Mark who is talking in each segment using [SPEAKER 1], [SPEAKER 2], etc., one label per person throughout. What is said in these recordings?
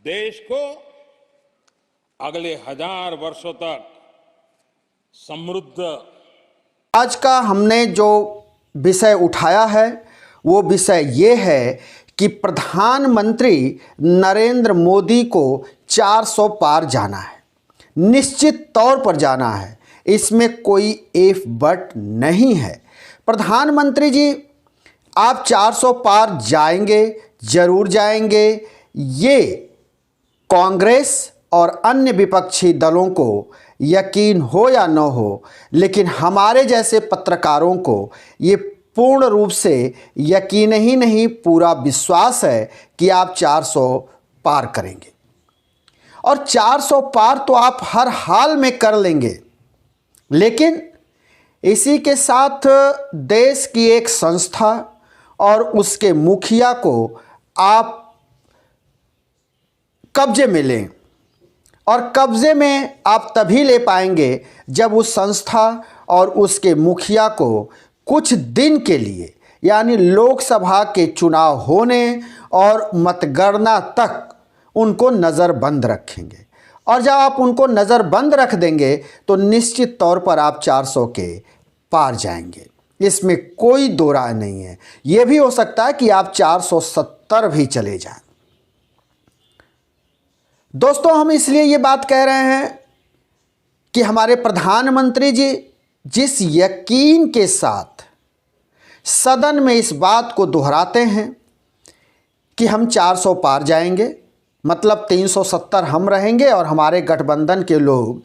[SPEAKER 1] देश को अगले 1000 वर्षों तक समृद्ध।
[SPEAKER 2] आज का हमने जो विषय उठाया है वो विषय ये है कि प्रधानमंत्री नरेंद्र मोदी को 400 पार जाना है, निश्चित तौर पर जाना है, इसमें कोई इफ बट नहीं है। प्रधानमंत्री जी आप 400 पार जाएंगे, जरूर जाएंगे, ये कांग्रेस और अन्य विपक्षी दलों को यकीन हो या न हो, लेकिन हमारे जैसे पत्रकारों को ये पूर्ण रूप से यकीन ही नहीं, पूरा विश्वास है कि आप 400 पार करेंगे। और 400 पार तो आप हर हाल में कर लेंगे, लेकिन इसी के साथ देश की एक संस्था और उसके मुखिया को आप कब्जे में लें, और कब्जे में आप तभी ले पाएंगे जब उस संस्था और उसके मुखिया को कुछ दिन के लिए, यानी लोकसभा के चुनाव होने और मतगणना तक उनको नज़रबंद रखेंगे। और जब आप उनको नज़रबंद रख देंगे तो निश्चित तौर पर आप 400 के पार जाएंगे, इसमें कोई दो राय नहीं है। यह भी हो सकता है कि आप 470 भी चले जाएं। दोस्तों, हम इसलिए ये बात कह रहे हैं कि हमारे प्रधानमंत्री जी जिस यकीन के साथ सदन में इस बात को दोहराते हैं कि हम 400 पार जाएंगे, मतलब 370 हम रहेंगे और हमारे गठबंधन के लोग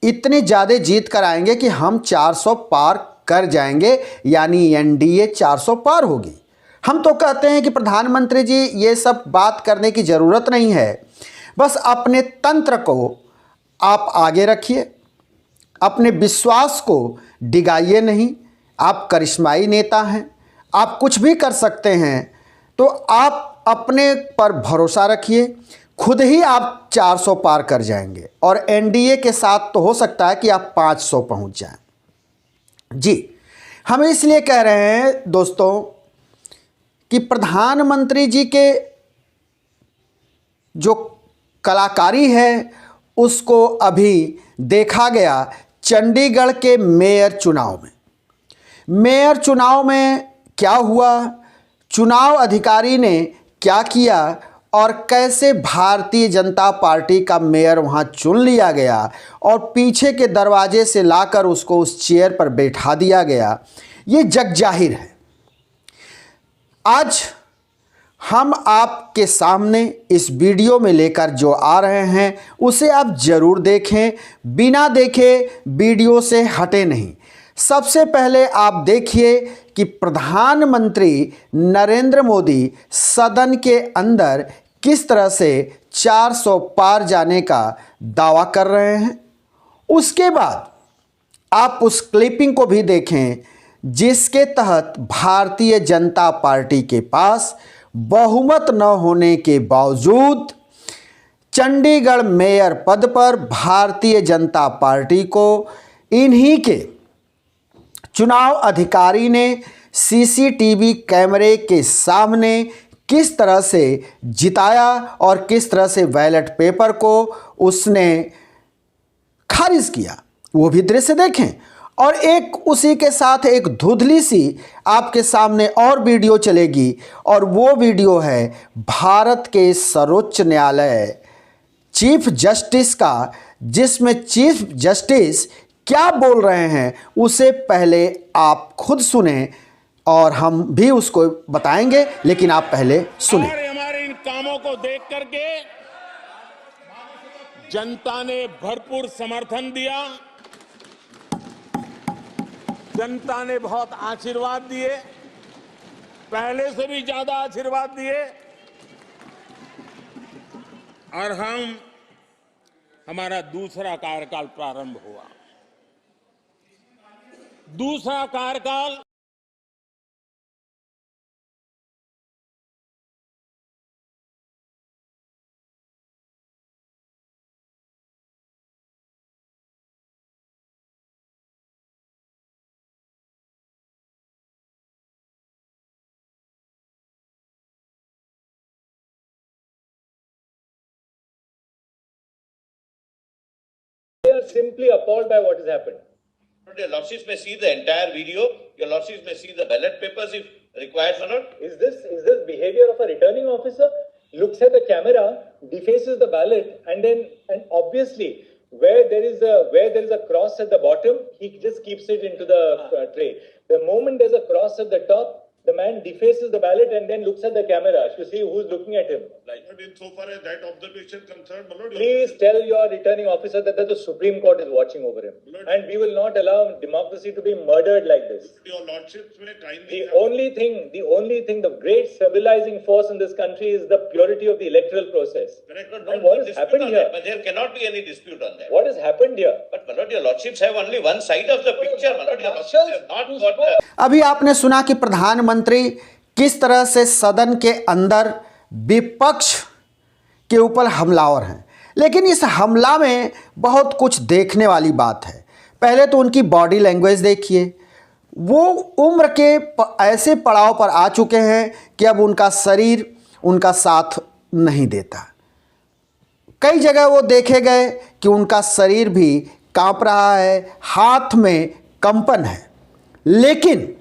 [SPEAKER 2] इतनी ज़्यादा जीत कर आएंगे कि हम 400 पार कर जाएंगे, यानी एनडीए 400 पार होगी। हम तो कहते हैं कि प्रधानमंत्री जी ये सब बात करने की ज़रूरत नहीं है, बस अपने तंत्र को आप आगे रखिए, अपने विश्वास को डिगाइए नहीं। आप करिश्माई नेता हैं, आप कुछ भी कर सकते हैं, तो आप अपने पर भरोसा रखिए, खुद ही आप 400 पार कर जाएंगे और एनडीए के साथ तो हो सकता है कि आप 500 पहुंच जाएं। जी, हम इसलिए कह रहे हैं दोस्तों कि प्रधानमंत्री जी के जो कलाकारी है उसको अभी देखा गया चंडीगढ़ के मेयर चुनाव में। मेयर चुनाव में क्या हुआ, चुनाव अधिकारी ने क्या किया और कैसे भारतीय जनता पार्टी का मेयर वहां चुन लिया गया और पीछे के दरवाजे से लाकर उसको उस चेयर पर बैठा दिया गया, ये जग जाहिर है। आज हम आपके सामने इस वीडियो में लेकर जो आ रहे हैं उसे आप जरूर देखें, बिना देखे वीडियो से हटे नहीं। सबसे पहले आप देखिए कि प्रधानमंत्री नरेंद्र मोदी सदन के अंदर किस तरह से 400 पार जाने का दावा कर रहे हैं। उसके बाद आप उस क्लिपिंग को भी देखें जिसके तहत भारतीय जनता पार्टी के पास बहुमत न होने के बावजूद चंडीगढ़ मेयर पद पर भारतीय जनता पार्टी को इन्हीं के चुनाव अधिकारी ने सीसीटीवी कैमरे के सामने किस तरह से जिताया और किस तरह से बैलेट पेपर को उसने खारिज किया, वो भी दृश्य देखें। और एक उसी के साथ एक धुंधली सी आपके सामने और वीडियो चलेगी, और वो वीडियो है भारत के सर्वोच्च न्यायालय चीफ जस्टिस का, जिसमें चीफ जस्टिस क्या बोल रहे हैं उसे पहले आप खुद सुने और हम भी उसको बताएंगे, लेकिन आप पहले सुने।
[SPEAKER 1] हमारे इन कामों को देख करके जनता ने भरपूर समर्थन दिया, जनता ने बहुत आशीर्वाद दिए, पहले से भी ज्यादा आशीर्वाद दिए, और हमारा दूसरा कार्यकाल प्रारंभ हुआ। दूसरा कार्यकाल
[SPEAKER 3] simply appalled by what has happened.
[SPEAKER 4] Your lordships may see the entire video. Your lordships may see the ballot papers if required or not.
[SPEAKER 3] Is this behavior of a returning officer? Looks at the camera, defaces the ballot, and obviously where there is a cross at the bottom, he just keeps it into the tray. The moment there's a cross at the top, the man defaces the ballot and then looks at the camera to see who's looking at him.
[SPEAKER 4] But insofar as that observation concerned, my lord,
[SPEAKER 3] Please tell your returning officer that the Supreme Court is watching over him. And we will not allow democracy to be murdered like this.
[SPEAKER 4] your lordships may kindly.
[SPEAKER 3] The only thing, the great stabilizing force in this country is the purity of the electoral process.
[SPEAKER 4] Correct,
[SPEAKER 3] And what has happened here?
[SPEAKER 4] But there cannot be any dispute on that.
[SPEAKER 3] What has happened here?
[SPEAKER 4] But my lord, your lordships have only one side of the picture. My lord, your lordships have not got the.
[SPEAKER 2] अभी आपने सुना कि प्रधानमंत्री किस तरह से सदन के अंदर विपक्ष के ऊपर हमलावर हैं, लेकिन इस हमला में बहुत कुछ देखने वाली बात है। पहले तो उनकी बॉडी लैंग्वेज देखिए, वो उम्र के ऐसे पड़ाव पर आ चुके हैं कि अब उनका शरीर उनका साथ नहीं देता। कई जगह वो देखे गए कि उनका शरीर भी कांप रहा है, हाथ में कंपन है, लेकिन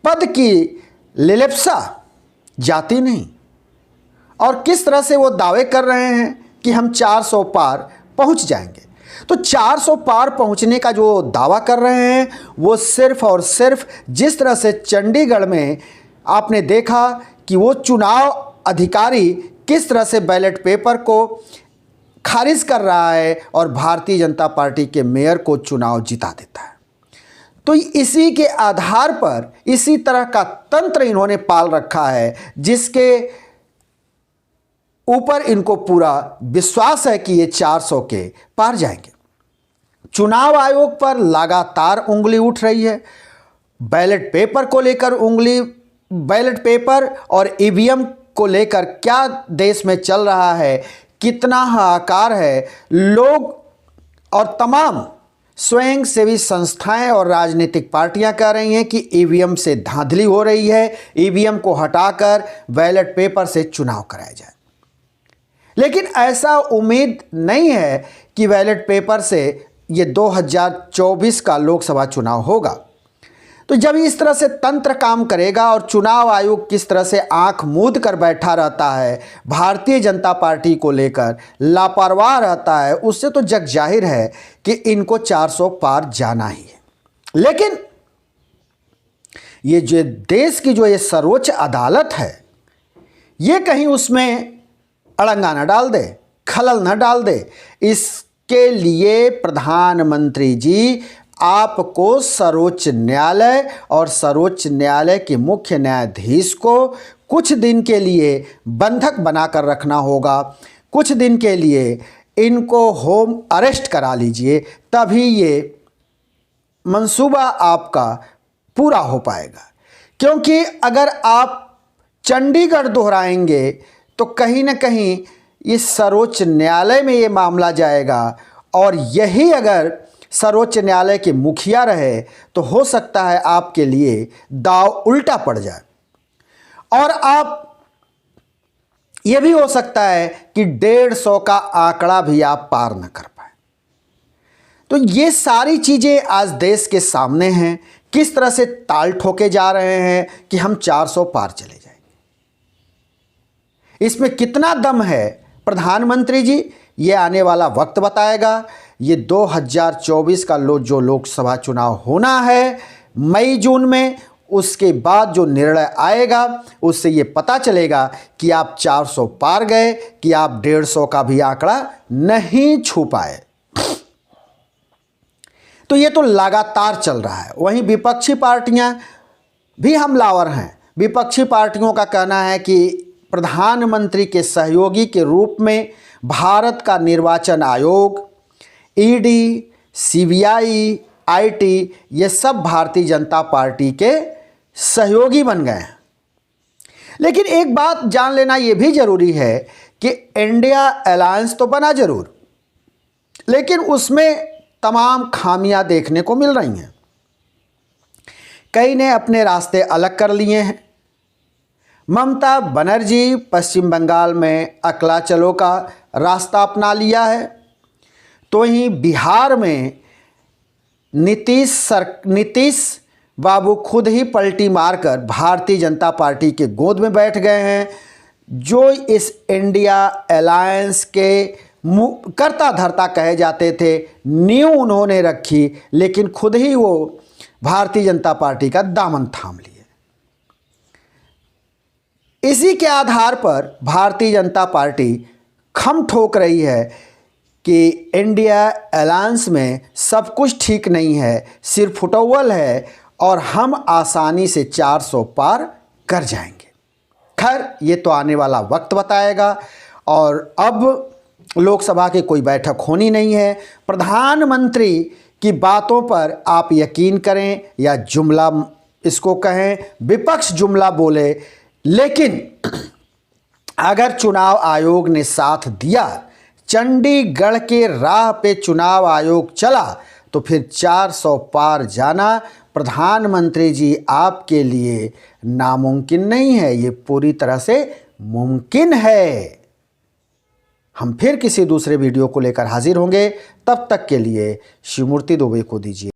[SPEAKER 2] पद की लिलिप्सा जाती नहीं। और किस तरह से वो दावे कर रहे हैं कि हम 400 पार पहुंच जाएंगे। तो 400 पार पहुंचने का जो दावा कर रहे हैं वो सिर्फ और सिर्फ जिस तरह से चंडीगढ़ में आपने देखा कि वो चुनाव अधिकारी किस तरह से बैलेट पेपर को खारिज कर रहा है और भारतीय जनता पार्टी के मेयर को चुनाव जिता देता है। तो इसी के आधार पर इसी तरह का तंत्र इन्होंने पाल रखा है, जिसके ऊपर इनको पूरा विश्वास है कि ये 400 के पार जाएंगे। चुनाव आयोग पर लगातार उंगली उठ रही है। बैलेट पेपर को लेकर उंगली, बैलेट पेपर और ईवीएम को लेकर क्या देश में चल रहा है, कितना हाहाकार है। लोग और तमाम स्वयंसेवी संस्थाएं और राजनीतिक पार्टियां कह रही हैं कि ईवीएम से धांधली हो रही है, ईवीएम को हटाकर बैलेट पेपर से चुनाव कराया जाए। लेकिन ऐसा उम्मीद नहीं है कि बैलेट पेपर से ये 2024 का लोकसभा चुनाव होगा। तो जब इस तरह से तंत्र काम करेगा और चुनाव आयोग किस तरह से आंख मूंद कर बैठा रहता है, भारतीय जनता पार्टी को लेकर लापरवाह रहता है, उससे तो जग जाहिर है कि इनको 400 पार जाना ही है। लेकिन ये जो देश की जो ये सर्वोच्च अदालत है, ये कहीं उसमें अड़ंगा न डाल दे, खलल न डाल दे। इसके लिए प्रधानमंत्री जी आपको सर्वोच्च न्यायालय और सर्वोच्च न्यायालय के मुख्य न्यायाधीश को कुछ दिन के लिए बंधक बनाकर रखना होगा। कुछ दिन के लिए इनको होम अरेस्ट करा लीजिए, तभी ये मंसूबा आपका पूरा हो पाएगा। क्योंकि अगर आप चंडीगढ़ दोहराएंगे तो कहीं ना कहीं इस सर्वोच्च न्यायालय में ये मामला जाएगा, और यही अगर सर्वोच्च न्यायालय के मुखिया रहे तो हो सकता है आपके लिए दाव उल्टा पड़ जाए, और आप ये भी हो सकता है कि 150 का आंकड़ा भी आप पार न कर पाए। तो ये सारी चीज़ें आज देश के सामने हैं, किस तरह से ताल ठोके जा रहे हैं कि हम 400 पार चले जाएंगे। इसमें कितना दम है प्रधानमंत्री जी, ये आने वाला वक्त बताएगा। ये 2024 का जो लोकसभा चुनाव होना है मई जून में, उसके बाद जो निर्णय आएगा उससे ये पता चलेगा कि आप 400 पार गए कि आप 150 का भी आंकड़ा नहीं छू पाए। तो ये तो लगातार चल रहा है। वहीं विपक्षी पार्टियां भी हमलावर हैं। विपक्षी पार्टियों का कहना है कि प्रधानमंत्री के सहयोगी के रूप में भारत का निर्वाचन आयोग, ईडी, सीबीआई, आईटी, ये सब भारतीय जनता पार्टी के सहयोगी बन गए हैं। लेकिन एक बात जान लेना ये भी जरूरी है कि इंडिया अलायंस तो बना जरूर, लेकिन उसमें तमाम खामियां देखने को मिल रही हैं। कई ने अपने रास्ते अलग कर लिए हैं। ममता बनर्जी पश्चिम बंगाल में अकेला चलो का रास्ता अपना लिया है, तो ही बिहार में नीतीश बाबू खुद ही पलटी मारकर भारतीय जनता पार्टी के गोद में बैठ गए हैं। जो इस इंडिया अलायंस के करता धरता कहे जाते थे, नींव उन्होंने रखी, लेकिन खुद ही वो भारतीय जनता पार्टी का दामन थाम लिए। इसी के आधार पर भारतीय जनता पार्टी खम ठोक रही है कि इंडिया अलायंस में सब कुछ ठीक नहीं है, सिर्फ फुटोवल है और हम आसानी से 400 पार कर जाएंगे। खैर, ये तो आने वाला वक्त बताएगा। और अब लोकसभा की कोई बैठक होनी नहीं है। प्रधानमंत्री की बातों पर आप यकीन करें या जुमला इसको कहें, विपक्ष जुमला बोले, लेकिन अगर चुनाव आयोग ने साथ दिया, चंडीगढ़ के राह पे चुनाव आयोग चला, तो फिर 400 पार जाना प्रधानमंत्री जी आपके लिए नामुमकिन नहीं है, ये पूरी तरह से मुमकिन है। हम फिर किसी दूसरे वीडियो को लेकर हाजिर होंगे। तब तक के लिए शिवमूर्ति दुबे को दीजिए।